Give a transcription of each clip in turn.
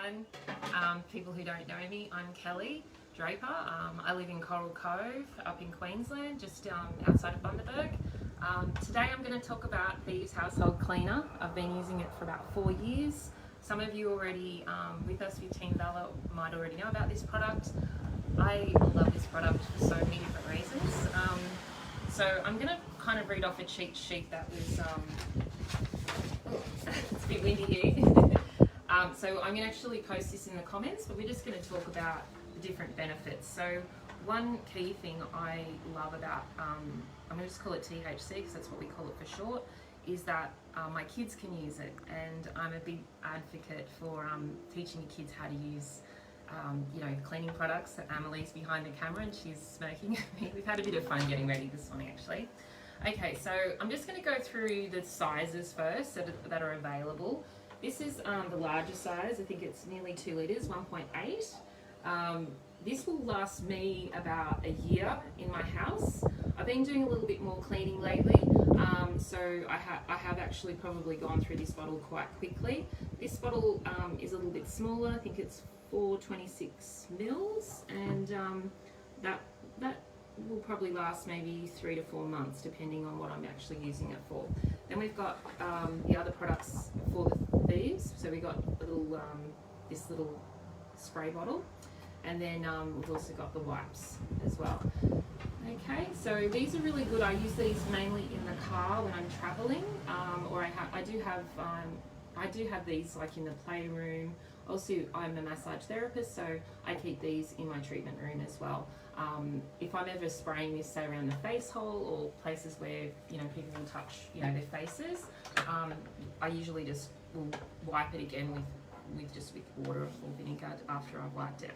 everyone. People who don't know me, I'm Kellie, Draper. I live in Coral Cove up in Queensland, just outside of Bundaberg. Today I'm going to talk about Thieves Household Cleaner. I've been using it for about 4 years. Some of you already with us with Team Valor might already know about this product. I love this product for so many different reasons. So I'm going to kind of read off a cheat sheet that was, it's a bit windy here. So I'm going to actually post this in the comments, but we're just going to talk about the different benefits. So one key thing I love about, I'm going to just call it THC because that's what we call it for short, is that my kids can use it, and I'm a big advocate for teaching your kids how to use cleaning products. That Amelie's behind the camera and she's smirking at me. We've had a bit of fun getting ready this morning actually. Okay, so I'm just going to go through the sizes first that are available. This is the larger size. I think it's nearly 2 litres, 1.8. This will last me about a year in my house. I've been doing a little bit more cleaning lately, so I have actually probably gone through this bottle quite quickly. This bottle is a little bit smaller. I think it's 426 mils, and that will probably last maybe 3 to 4 months depending on what I'm actually using it for. Then we've got the other products for the Thieves. So we got a little this little spray bottle, and then we've also got the wipes as well. Okay, so these are really good. I use these mainly in the car when I'm traveling, or I do have these like in the playroom. Also, I'm a massage therapist, so I keep these in my treatment room as well. If I'm ever spraying this, say around the face hole or places where people will touch their faces, I usually just will wipe it again with water or vinegar after I've wiped it.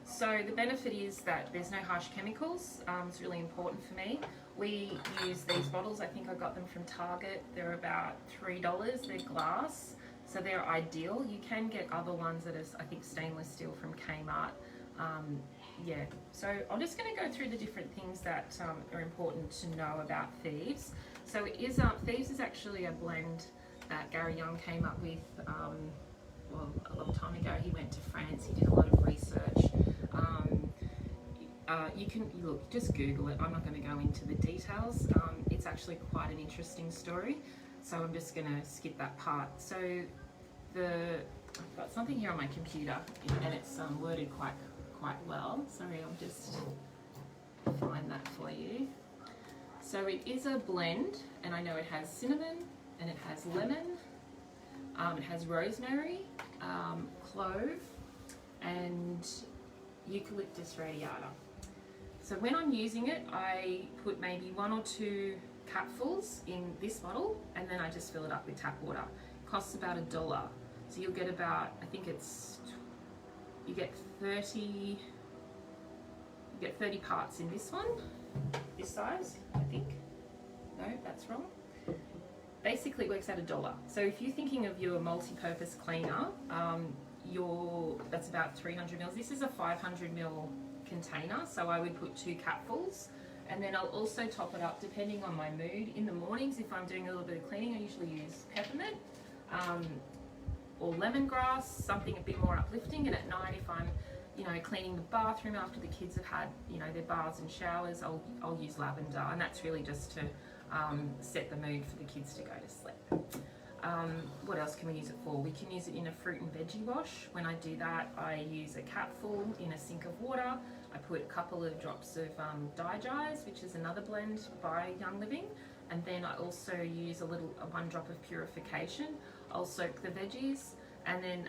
So the benefit is that there's no harsh chemicals. It's really important for me. We use these bottles. I think I got them from Target. They're about $3. They're glass, so they're ideal. You can get other ones that are, I think, stainless steel from Kmart. Yeah, so I'm just going to go through the different things that are important to know about Thieves. So Thieves is actually a blend that Gary Young came up with a long time ago. He went to France, he did a lot of research. You can look, just Google it. I'm not going to go into the details. It's actually quite an interesting story, so I'm just going to skip that part. So I've got something here on my computer, and it's worded quite well. Sorry, I'll just find that for you. So it is a blend, and I know it has cinnamon, and it has lemon, it has rosemary, clove, and eucalyptus radiata. So when I'm using it, I put maybe 1 or 2 capfuls in this bottle, and then I just fill it up with tap water. It costs about $1. So you'll get about, I think you get 30 parts in this one, this size, I think. No, that's wrong. Basically it works out $1. So if you're thinking of your multi-purpose cleaner, that's about 300 mils. This is a 500 ml container, so I would put 2 capfuls, and then I'll also top it up depending on my mood. In the mornings, if I'm doing a little bit of cleaning, I usually use peppermint or lemongrass, something a bit more uplifting. And at night, if I'm cleaning the bathroom after the kids have had their baths and showers, I'll use lavender, and that's really just to set the mood for the kids to go to sleep. What else can we use it for? We can use it in a fruit and veggie wash. When I do that, I use a capful in a sink of water. I put a couple of drops of Digize, which is another blend by Young Living, and then I also use 1 drop of purification. I'll soak the veggies, and then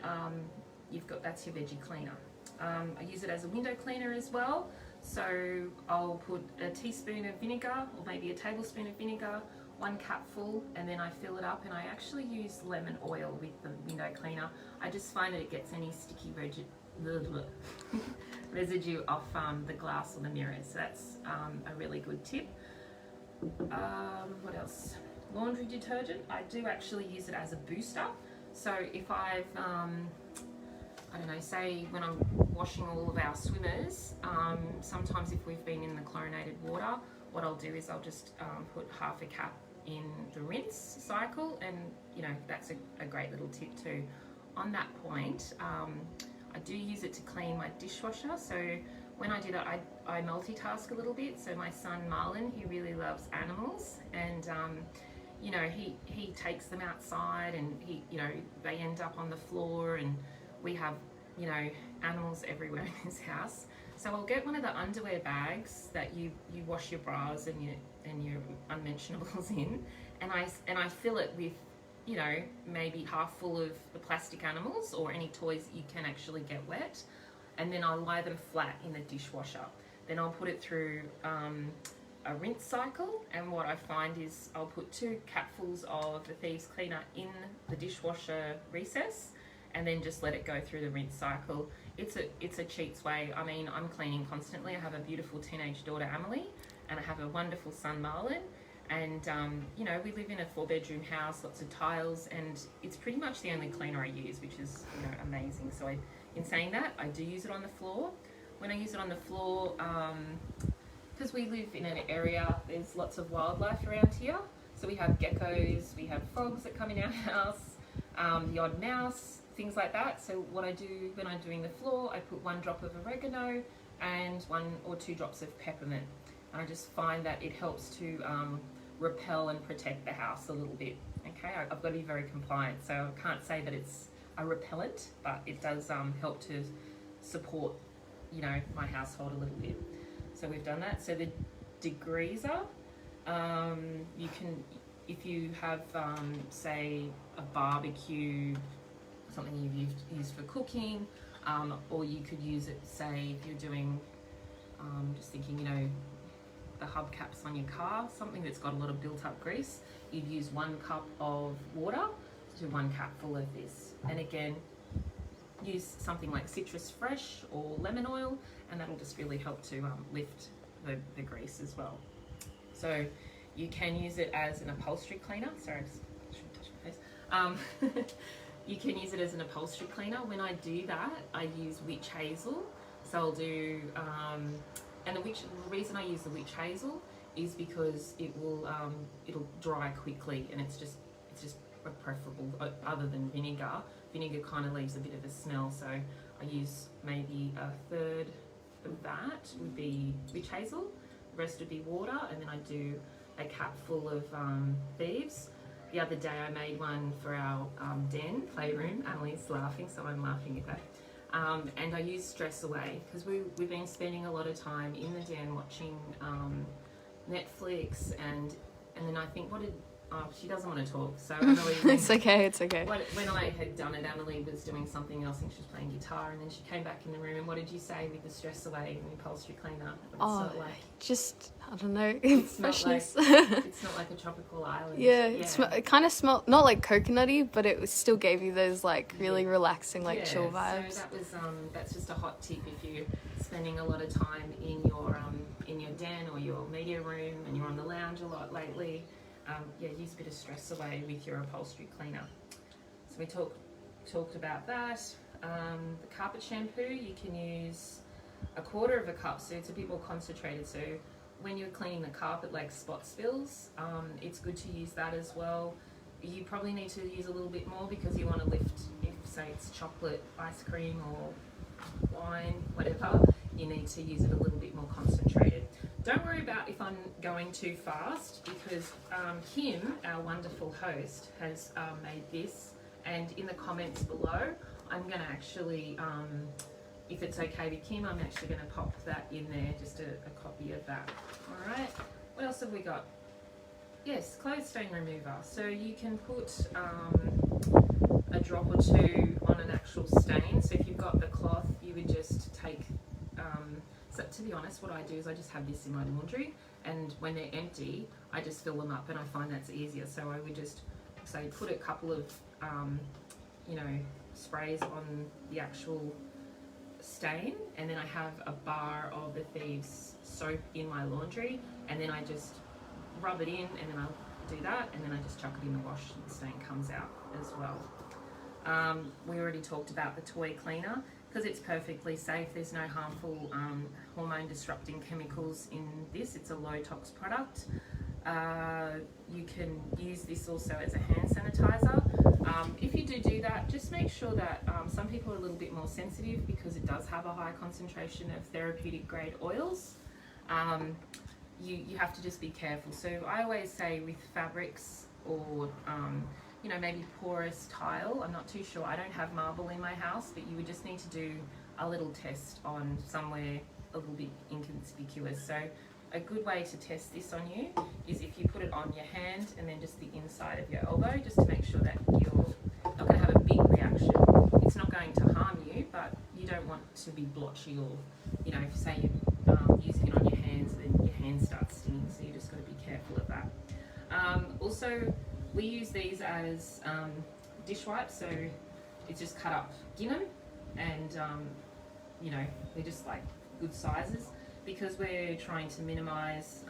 that's your veggie cleaner. I use it as a window cleaner as well. So I'll put a teaspoon of vinegar, or maybe a tablespoon of vinegar, 1 capful, and then I fill it up, and I actually use lemon oil with the window cleaner. I just find that it gets any sticky residue off the glass or the mirrors. So that's a really good tip. What else? Laundry detergent. I do actually use it as a booster. So if I've say when I'm washing all of our swimmers, sometimes if we've been in the chlorinated water, what I'll do is I'll just put half a cap in the rinse cycle, and that's a great little tip too. on that point, I do use it to clean my dishwasher. So when I do that, I multitask a little bit. So my son Marlon, he really loves animals, and you know, he takes them outside, and they end up on the floor, and we have, you know, animals everywhere in this house. So I'll get one of the underwear bags that you wash your bras and your unmentionables in, and I fill it with, you know, maybe half full of the plastic animals or any toys that you can actually get wet, and then I'll lie them flat in the dishwasher. Then I'll put it through a rinse cycle, and what I find is I'll put 2 capfuls of the Thieves cleaner in the dishwasher recess, and then just let it go through the rinse cycle. It's a cheats way. I mean, I'm cleaning constantly. I have a beautiful teenage daughter, Emily, and I have a wonderful son, Marlon. And, you know, we live in a 4-bedroom house, lots of tiles, and it's pretty much the only cleaner I use, which is, you know, amazing. So in saying that, I do use it on the floor. When I use it on the floor, because we live in an area, there's lots of wildlife around here. So we have geckos, we have frogs that come in our house, the odd mouse, things like that. So what I do when I'm doing the floor, I put 1 drop of oregano and 1 or 2 drops of peppermint. And I just find that it helps to repel and protect the house a little bit. Okay, I've got to be very compliant, so I can't say that it's a repellent, but it does help to support, you know, my household a little bit. So we've done that. So the degreaser, you can, if you have, say, a barbecue, something you've used for cooking, or you could use it, say, if you're doing, just thinking, you know, the hubcaps on your car, something that's got a lot of built up grease, you'd use 1 cup of water to 1 cupful of this. And again, use something like citrus fresh or lemon oil, and that'll just really help to lift the grease as well. So you can use it as an upholstery cleaner. Sorry, I shouldn't touch my face. You can use it as an upholstery cleaner. When I do that, I use witch hazel. So I'll do, and the reason I use the witch hazel is because it will it'll dry quickly, and it's just preferable other than vinegar. Vinegar kind of leaves a bit of a smell, so I use maybe 1/3 of that would be witch hazel, the rest would be water, and then I do a cap full of Thieves. The other day I made one for our den, playroom. Emily's laughing, so I'm laughing at that. And I use Stress Away, because we've been spending a lot of time in the den watching Netflix, and then I think, she doesn't want to talk, so Emily... It's okay. When I had done it, Emily was doing something else, and she was playing guitar, and then she came back in the room, and what did you say with the Stress Away and the upholstery cleaner? Just, I don't know, it's freshness. It's not like a tropical island. Yeah, it kind of smelled, not like coconutty, but it still gave you those like really relaxing, like chill vibes. So that was, that's just a hot tip if you're spending a lot of time in your den or your media room, and you're on the lounge a lot lately. Use a bit of Stress Away with your upholstery cleaner. So we talked about that. The carpet shampoo, you can use 1/4 of a cup, so it's a bit more concentrated. So when you're cleaning the carpet, like spot spills, it's good to use that as well. You probably need to use a little bit more because you want to lift, if say it's chocolate, ice cream or wine, whatever, you need to use it a little bit more concentrated. Don't worry about if I'm going too fast, because Kim, our wonderful host, has made this, and in the comments below I'm going to actually, if it's okay with Kim, I'm actually going to pop that in there, just a copy of that. Alright, what else have we got? Yes, clothes stain remover. So you can put a drop or 2 on an actual stain. So if you've got the cloth, you would just take, so to be honest, what I do is I just have this in my laundry, and when they're empty, I just fill them up, and I find that's easier. So I would just say put a couple of, sprays on the actual stain, and then I have a bar of the Thieves soap in my laundry, and then I just rub it in, and then I'll do that, and then I just chuck it in the wash, and the stain comes out as well. We already talked about the toy cleaner, because it's perfectly safe. There's no harmful hormone disrupting chemicals in this. It's a low tox product. You can use this also as a hand sanitizer. If you do that, just make sure that some people are a little bit more sensitive because it does have a high concentration of therapeutic grade oils. You have to just be careful. So I always say with fabrics or maybe porous tile, I'm not too sure, I don't have marble in my house, but you would just need to do a little test on somewhere a little bit inconspicuous. So a good way to test this on you is if you put it on your hand and then just the inside of your elbow, just to make sure that you're not going to have a big reaction. It's not going to harm you, but you don't want to be blotchy or, if say you're using it on your hands, then your hands start stinging, so you just got to be careful of that. Also, we use these as dish wipes, so it's just cut up gingham, and they're just like good sizes because we're trying to minimise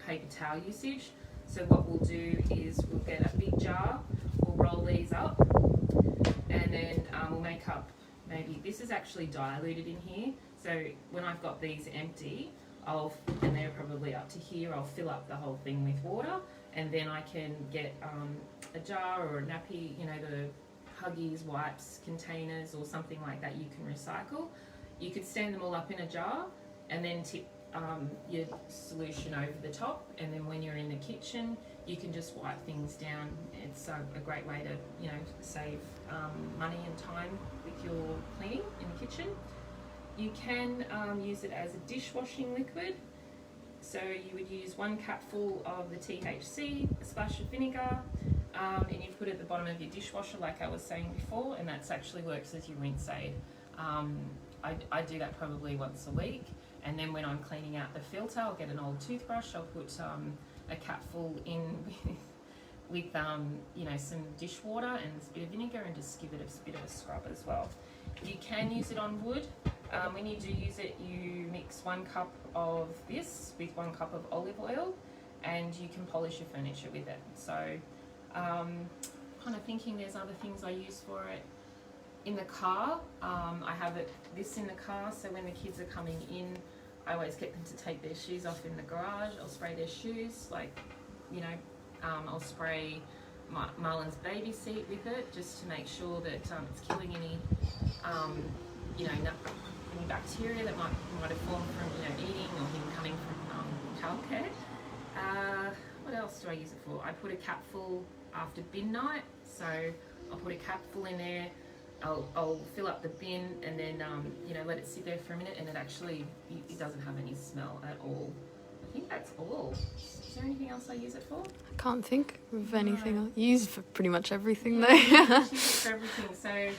paper towel usage. So what we'll do is we'll get a big jar, we'll roll these up, and then we'll make up, maybe this is actually diluted in here, so when I've got these empty, and they're probably up to here, I'll fill up the whole thing with water, and then I can get a jar or a nappy, the Huggies, wipes, containers or something like that you can recycle. You could stand them all up in a jar and then tip your solution over the top, and then when you're in the kitchen you can just wipe things down. It's a great way to save money and time with your cleaning in the kitchen. You can use it as a dishwashing liquid, so you would use 1 capful of the THC, a splash of vinegar, and you put it at the bottom of your dishwasher like I was saying before, and that actually works as your rinse aid. I do that probably once a week, and then when I'm cleaning out the filter, I'll get an old toothbrush, I'll put a capful in with some dish water and a bit of vinegar, and just give it a bit of a scrub as well. You can use it on wood. When you do use it, you mix 1 cup of this with 1 cup of olive oil, and you can polish your furniture with it. So kind of thinking there's other things I use for it. In the car, I have this in the car, so when the kids are coming in, I always get them to take their shoes off in the garage. I'll spray their shoes, I'll spray Marlon's baby seat with it, just to make sure that it's killing any bacteria that might have formed from eating or him coming from childcare. What else do I use it for? I put a capful after bin night, so I'll put a capful in there. I'll fill up the bin and then let it sit there for a minute, and it doesn't have any smell at all. I think that's all. Is there anything else I use it for? I can't think of anything else. You use it for pretty much everything though. I use it for everything. So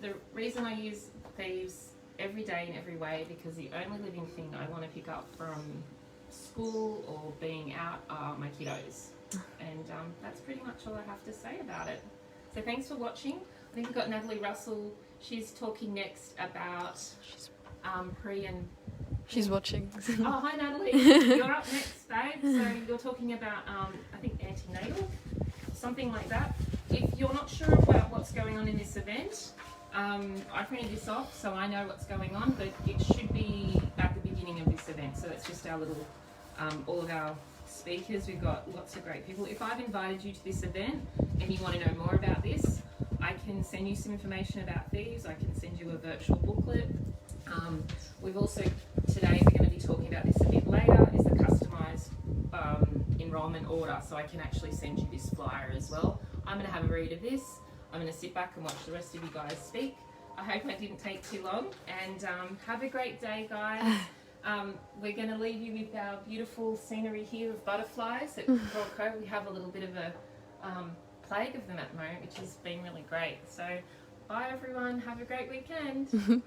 the reason I use Thieves every day in every way, because the only living thing I want to pick up from school or being out are my kiddos. And that's pretty much all I have to say about it. So thanks for watching. I think we've got Natalie Russell. She's talking next about pre and... She's watching. Oh, hi Natalie. You're up next, babe. So you're talking about, I think, antenatal, something like that. If you're not sure about what's going on in this event, I printed this off so I know what's going on, but it should be at the beginning of this event. So that's just our little, all of our speakers. We've got lots of great people. If I've invited you to this event and you want to know more about this, I can send you some information about Thieves. I can send you a virtual booklet. We've also, today we're going to be talking about this a bit later, is the customised enrolment order. So I can actually send you this flyer as well. I'm going to have a read of this. I'm going to sit back and watch the rest of you guys speak. I hope I didn't take too long, and have a great day, guys. We're going to leave you with our beautiful scenery here of butterflies at Royal Cove. We have a little bit of a plague of them at the moment, which has been really great. So bye everyone, have a great weekend.